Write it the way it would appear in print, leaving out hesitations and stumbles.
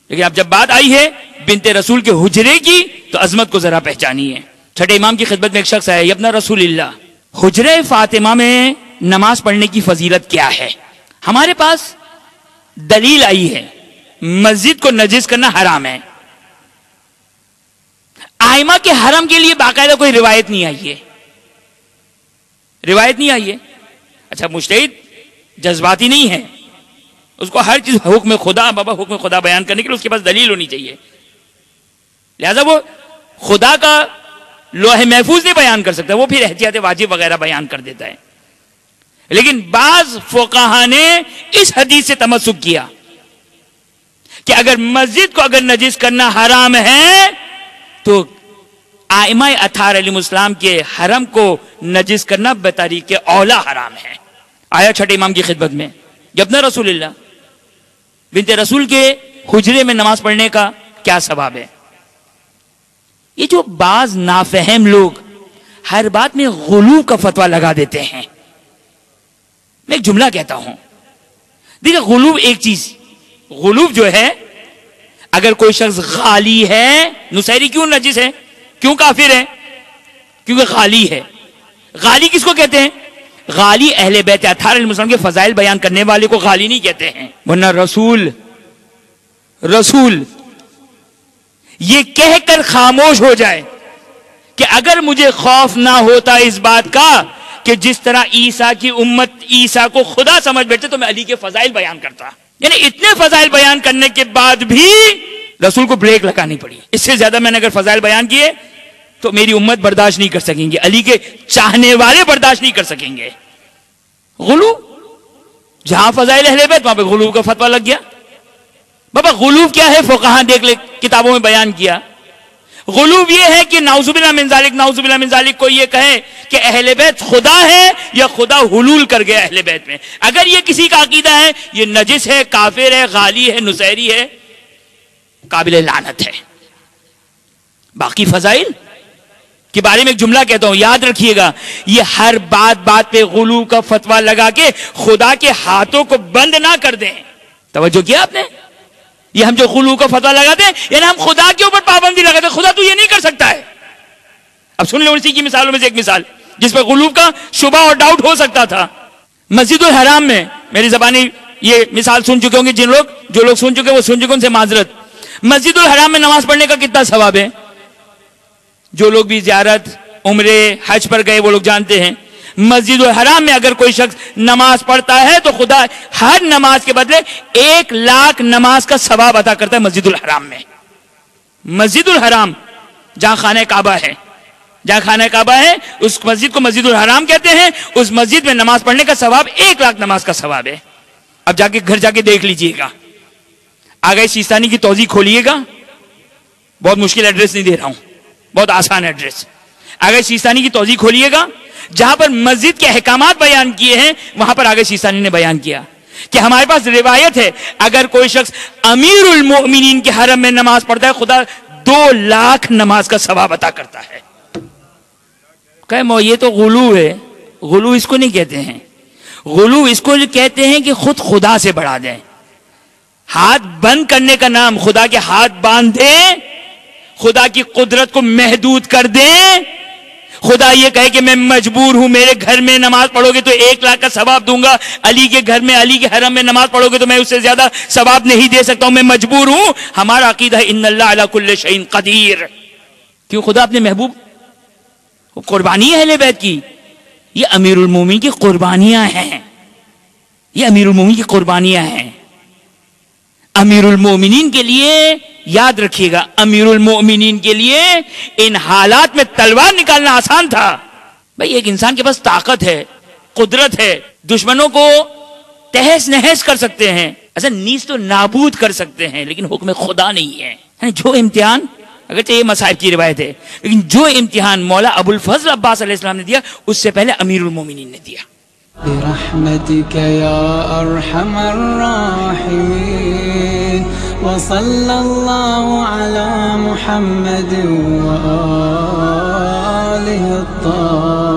لیکن اب جب بات آئی ہے بنت رسول کے حجرے کی تو عظمت کو ذرا پہچانیے. چھٹے امام کی خدمت میں ایک شخص ہے, ابن رسول اللہ, حجرے فاطمہ میں نماز پڑھنے کی فضیلت کیا ہے؟ ہمارے پاس دلیل آئی ہے مسجد کو نجس کرنا حرام ہے. آئمہ کے حرم کے لیے باقاعدہ کوئی روایت نہیں آئی ہے, روایت نہیں آئی ہے. اچھا مجتہد جذباتی نہیں ہے, اس کو ہر چیز حکم خدا بابا حکم خدا بیان کرنے کے لیے اس کے پاس دلیل ہونی چاہیے, لہذا وہ خدا کا لوح محفوظ نہیں بیان کر سکتا, وہ پھر احتیاط واجب وغیرہ بیان کر دیتا ہے. لیکن بعض فقہا نے اس حدیث سے تمسک کیا کہ اگر مسجد کو اگر نجس کرنا حرام ہے تو ائمہ اطہار علیہ السلام کے حرم کو نجس کرنا بطریق اولا حرام ہے. آیا چھٹے امام کی خدمت میں ابن رسول اللہ بنت رسول کے حجرے میں نماز پڑھنے کا کیا ثواب ہے. یہ جو بعض نافہم لوگ ہر بات میں غلو کا فتویٰ لگا دیتے ہیں, میں ایک جملہ کہتا ہوں, دیکھیں غلو ایک چیز, غلو جو ہے اگر کوئی شخص غالی ہے, نصیری کیوں نجس ہے, کیوں کافر ہے؟ کیونکہ غالی ہے. غالی کس کو کہتے ہیں؟ غالی اہل بیت اطہار علیہ السلام کے فضائل بیان کرنے والے کو غالی نہیں کہتے ہیں. ورنہ رسول یہ کہہ کر خاموش ہو جائے کہ اگر مجھے خوف نہ ہوتا اس بات کا کہ جس طرح عیسیٰ کی امت عیسیٰ کو خدا سمجھ بیٹھتے تو میں علی کے فضائل بیان کرتا. یعنی اتنے فضائل بیان کرنے کے بعد بھی رسول کو بریک لگانی پڑی. اس سے زیادہ میں نے اگر فضائل بیان کیے تو میری امت برداشت نہیں کر سکیں گے, علی کے چاہنے والے برداشت نہیں کر سکیں گے. غلو, جہاں فضائل اہل بیت وہاں پہ غلو کا فتویٰ لگ گیا. بابا غلو کیا ہے؟ فقہاء دیکھ لے کتابوں میں بیان کیا. غلو یہ ہے کہ نعوذ باللہ من ذالک کوئی یہ کہے کہ اہل بیت خدا ہے یا خدا حلول کر گیا اہل بیت میں. اگر یہ کسی کا عقیدہ ہے یہ نجس ہے, کافر ہے, غالی ہے, نصیری ہے, قابل لعنت ہے. باقی فضائل کے بارے میں ایک جملہ کہتا ہوں, یاد رکھیے گا, یہ ہر بات پہ غلو کا فتویٰ لگا کے خدا کے ہاتھوں کو بند نہ کر دیں. توجہ کیا آپ نے؟ یہ ہم جو غلو کا فتویٰ لگاتے ہیں یعنی ہم خدا کے اوپر پابندی لگاتے ہیں, خدا تو یہ نہیں کر سکتا ہے. اب سن لیں اسی کی مثالوں میں سے ایک مثال جس پہ غلو کا شبہ اور ڈاؤٹ ہو سکتا تھا. مسجد الحرام میں, میری زبانی یہ مثال سن چکے ہوں گے جو لوگ سن چکے وہ سن چکے ان سے معذرت, مسجد الحرام میں نماز پڑھنے کا کتنا ثواب ہے؟ جو لوگ بھی زیارت عمرے حج پر گئے وہ لوگ جانتے ہیں. مسجد الحرام میں اگر کوئی شخص نماز پڑھتا ہے تو خدا ہر نماز کے بدلے 1,00,000 نماز کا ثواب عطا کرتا ہے. مسجد الحرام میں, مسجد الحرام جہاں خانہ کعبہ ہے اس مسجد کو مسجد الحرام کہتے ہیں. اس مسجد میں نماز پڑھنے کا ثواب 1,00,000 نماز کا ثواب ہے. اب جا کے گھر جا کے دیکھ لیجئے گا, آگے سیستانی کی توضیح کھولیے گا, بہت مشکل ایڈریس نہیں دے رہا ہوں, بہت آسان ایڈریس. آگے سیستانی کی توضیح کھولیے گا, جہاں پر مسجد کے احکامات بیان کیے ہیں وہاں پر آگے سیستانی نے بیان کیا کہ ہمارے پاس روایت ہے اگر کوئی شخص امیر المؤمنین کے حرم میں نماز پڑھتا ہے خدا 2,00,000 نماز کا ثواب عطا کرتا ہے. کہ یہ تو غلو ہے. غلو اس کو نہیں کہتے ہیں, غلو اس کو کہتے ہیں کہ خود خدا سے بڑھا دیں. ہاتھ بند کرنے کا نام, خدا کے ہاتھ باندھ دیں, خدا کی قدرت کو محدود کر دیں. خدا یہ کہے کہ میں مجبور ہوں, میرے گھر میں نماز پڑھو گے تو 1,00,000 کا ثواب دوں گا, علی کے گھر میں علی کے حرم میں نماز پڑھو گے تو میں اس سے زیادہ ثواب نہیں دے سکتا ہوں, میں مجبور ہوں. ہمارا عقیدہ ہے ان اللہ علی کل شیء قدیر. کیوں؟ خدا اپنے محبوب قربانی ہے اہل بیت کی. یہ امیر المومنین کی قربانیاں ہیں, یہ امیر المومنین کی قربانیاں ہیں. امیر المومنین کے لیے یاد رکھیے گا, امیر المومنین کے لیے ان حالات میں تلوار نکالنا آسان تھا. بھئی ایک انسان کے پاس طاقت ہے, قدرت ہے, دشمنوں کو تہس نہس کر سکتے ہیں, ایسا نیز تو نابود کر سکتے ہیں, لیکن حکم خدا نہیں ہے. جو امتحان, اگرچہ یہ مصائب کی روایت ہے, لیکن جو امتحان مولا ابو الفضل عباس علیہ السلام نے دیا اس سے پہلے امیر المومنین نے دیا. برحمتك يا أرحم الراحمين وصلى الله على محمد وآله الطاهرين.